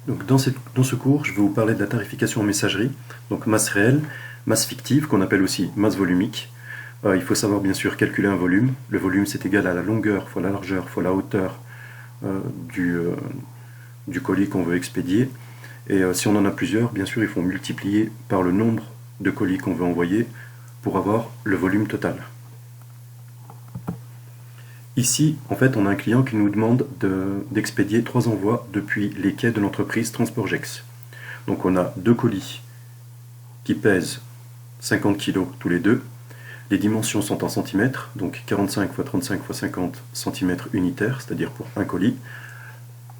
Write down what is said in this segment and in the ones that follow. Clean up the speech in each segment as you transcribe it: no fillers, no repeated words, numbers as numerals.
Donc dans ce cours, je vais vous parler de la tarification en messagerie, donc masse réelle, masse fictive, qu'on appelle aussi masse volumique. Il faut savoir bien sûr calculer un volume. Le volume c'est égal à la longueur fois la largeur fois la hauteur euh, du, euh, du colis qu'on veut expédier. Et si on en a plusieurs, bien sûr il faut multiplier par le nombre de colis qu'on veut envoyer pour avoir le volume total. Ici, en fait, on a un client qui nous demande d'expédier 3 envois depuis les quais de l'entreprise Transportgex. Donc on a 2 colis qui pèsent 50 kg tous les deux. Les dimensions sont en centimètres, donc 45 x 35 x 50 cm unitaires, c'est-à-dire pour un colis.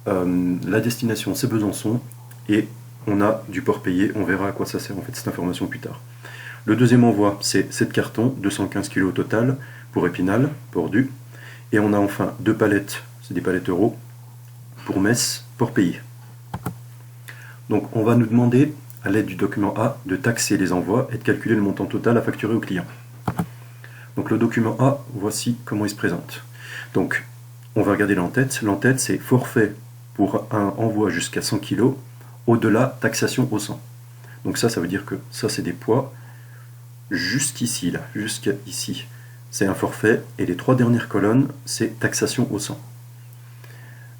La destination c'est Besançon et on a du port payé, on verra à quoi ça sert en fait cette information plus tard. Le deuxième envoi c'est 7 cartons, 215 kg au total pour Épinal, port du. Et on a enfin 2 palettes, c'est des palettes euros, pour Metz, port payé. Donc on va nous demander, à l'aide du document A, de taxer les envois et de calculer le montant total à facturer au client. Donc le document A, voici comment il se présente. Donc on va regarder l'entête. L'entête c'est forfait pour un envoi jusqu'à 100 kg, au-delà taxation au 100. Donc ça veut dire que ça c'est des poids jusqu'ici, là, jusqu'à ici. C'est un forfait, et les 3 dernières colonnes, c'est taxation au 100.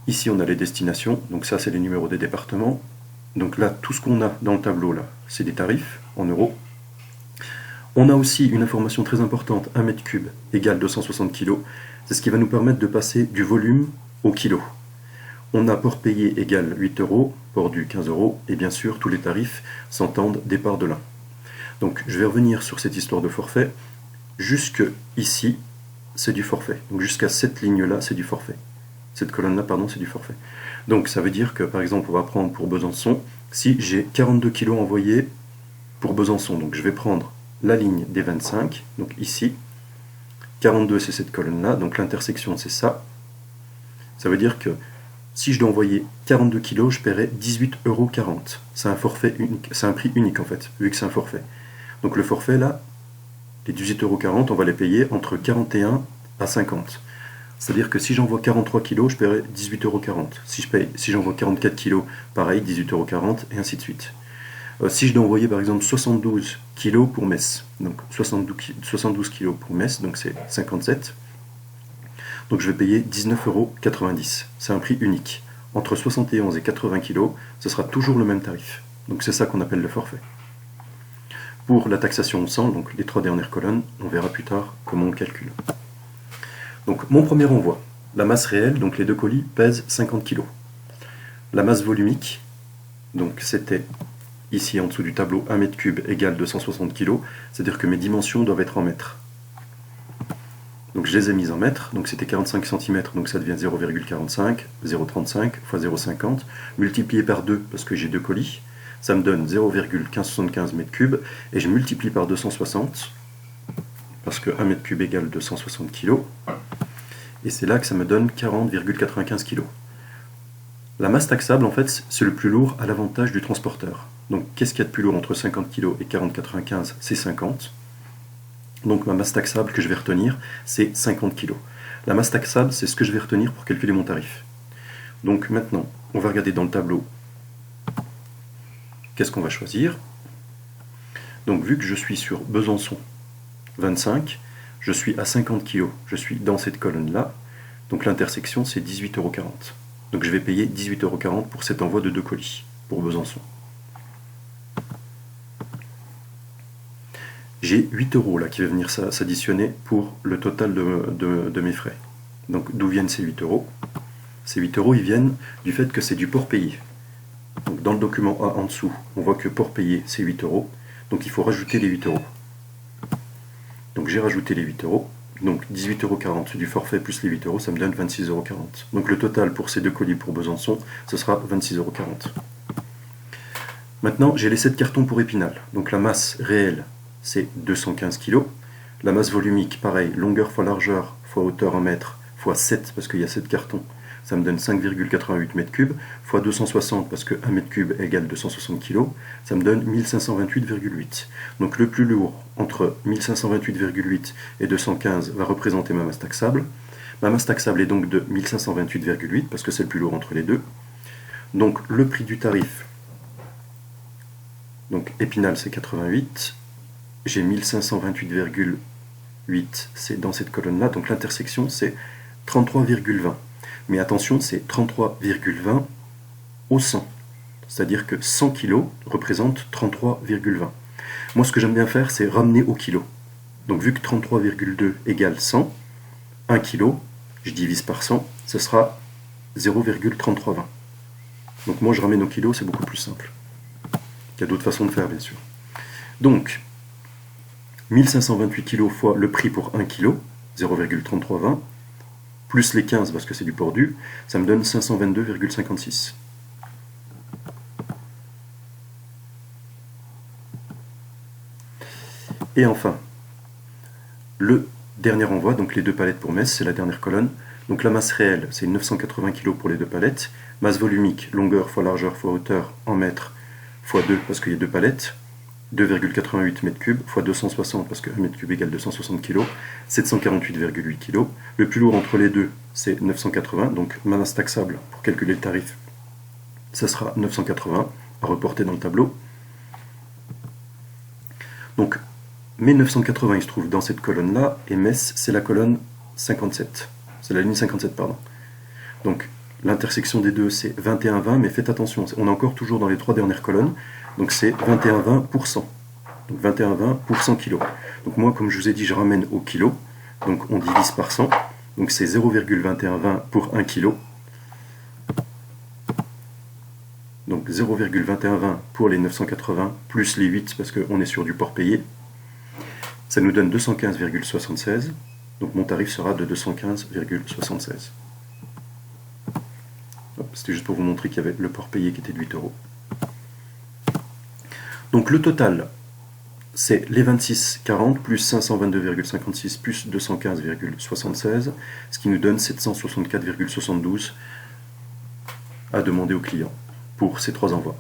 Ici, on a les destinations, donc ça, c'est les numéros des départements. Donc là, tout ce qu'on a dans le tableau, là, c'est des tarifs en euros. On a aussi une information très importante, 1 mètre cube égale 260 kg. C'est ce qui va nous permettre de passer du volume au kilo. On a port payé égale 8 euros, port dû 15 euros, et bien sûr, tous les tarifs s'entendent départ de là. Donc, je vais revenir sur cette histoire de forfait. Jusque ici, c'est du forfait. Donc jusqu'à cette ligne-là, c'est du forfait. Cette colonne-là, pardon, c'est du forfait. Donc ça veut dire que, par exemple, on va prendre pour Besançon, si j'ai 42 kg envoyés pour Besançon, donc je vais prendre la ligne des 25, donc ici, 42 c'est cette colonne-là, donc l'intersection c'est ça. Ça veut dire que si je dois envoyer 42 kg, je paierai 18,40 €. C'est un forfait unique, c'est un prix unique en fait, vu que c'est un forfait. Donc le forfait là, les 18,40 €, on va les payer entre 41 à 50. C'est-à-dire que si j'envoie 43 kg, je paierai 18,40 €. Si j'envoie 44 kg, pareil, 18,40 € et ainsi de suite. Si je dois envoyer par exemple 72 kg pour Metz, donc 72 kg pour Metz, donc c'est 57, donc je vais payer 19,90 €. C'est un prix unique. Entre 71 et 80 kg, ce sera toujours le même tarif. Donc c'est ça qu'on appelle le forfait. Pour la taxation au 100, donc les 3 dernières colonnes, on verra plus tard comment on calcule. Donc mon premier envoi, la masse réelle, donc les 2 colis pèsent 50 kg. La masse volumique, donc c'était ici en dessous du tableau 1 mètre cube égale 260 kg, c'est-à-dire que mes dimensions doivent être en mètres. Donc je les ai mises en mètres, donc c'était 45 cm, donc ça devient 0,45, 0,35 x 0,50, multiplié par 2 parce que j'ai 2 colis, ça me donne 0,1575 m3, et je multiplie par 260, parce que 1 mètre cube égale 260 kg, et c'est là que ça me donne 40,95 kg. La masse taxable, en fait, c'est le plus lourd à l'avantage du transporteur. Donc qu'est-ce qu'il y a de plus lourd entre 50 kg et 40,95 ? C'est 50. Donc ma masse taxable que je vais retenir, c'est 50 kg. La masse taxable, c'est ce que je vais retenir pour calculer mon tarif. Donc maintenant, on va regarder dans le tableau qu'est-ce qu'on va choisir. Donc vu que je suis sur Besançon 25, je suis à 50 kg, je suis dans cette colonne-là, donc l'intersection c'est 18,40 €. Donc je vais payer 18,40 € pour cet envoi de 2 colis, pour Besançon. J'ai 8 € là qui va venir s'additionner pour le total de mes frais. Donc d'où viennent ces 8 €? Ces 8 € ils viennent du fait que c'est du port payé. Donc dans le document A en dessous, on voit que port payé c'est 8 €, donc il faut rajouter les 8 €. Donc j'ai rajouté les 8 €, donc 18,40 € du forfait plus les 8 €, ça me donne 26,40 €. Donc le total pour ces 2 colis pour Besançon, ce sera 26,40 €. Maintenant j'ai les 7 cartons pour Épinal, donc la masse réelle c'est 215 kg, la masse volumique pareil, longueur fois largeur fois hauteur en mètres fois 7 parce qu'il y a 7 cartons, ça me donne 5,88 m3, fois 260 parce que 1 m3 égale 260 kg, ça me donne 1528,8. Donc le plus lourd entre 1528,8 et 215 va représenter ma masse taxable. Ma masse taxable est donc de 1528,8 parce que c'est le plus lourd entre les deux. Donc le prix du tarif, donc Épinal c'est 88, j'ai 1528,8, c'est dans cette colonne-là, donc l'intersection c'est 33,20. Mais attention, c'est 33,20 au 100. C'est-à-dire que 100 kg représente 33,20. Moi, ce que j'aime bien faire, c'est ramener au kilo. Donc, vu que 33,2 égale 100, 1 kg, je divise par 100, ce sera 0,3320. Donc, moi, je ramène au kilo, c'est beaucoup plus simple. Il y a d'autres façons de faire, bien sûr. Donc, 1528 kg fois le prix pour 1 kg, 0,3320, plus les 15 parce que c'est du port dû, ça me donne 522,56. Et enfin, le dernier envoi, donc les 2 palettes pour Metz, c'est la dernière colonne. Donc la masse réelle, c'est 980 kg pour les 2 palettes. Masse volumique, longueur fois largeur fois hauteur en mètres fois 2 parce qu'il y a 2 palettes. 2,88 m3 fois 260 parce que 1 m3 égale 260 kg, 748,8 kg. Le plus lourd entre les deux, c'est 980, donc ma masse taxable pour calculer le tarif, ça sera 980 à reporter dans le tableau. Donc mes 980, il se trouve dans cette colonne-là, et Metz, c'est la colonne 57. C'est la ligne 57, pardon. Donc l'intersection des deux, c'est 21,20, mais faites attention, on est encore toujours dans les 3 dernières colonnes, donc c'est 21,20 pour 100. Donc 21,20 pour 100 kg. Donc moi, comme je vous ai dit, je ramène au kilo, donc on divise par 100, donc c'est 0,2120 pour 1 kg. Donc 0,2120 pour les 980, plus les 8, parce qu'on est sur du port payé. Ça nous donne 215,76. Donc mon tarif sera de 215,76. C'était juste pour vous montrer qu'il y avait le port payé qui était de 8 €. Donc le total, c'est les 26,40 plus 522,56 plus 215,76, ce qui nous donne 764,72 à demander au client pour ces 3 envois.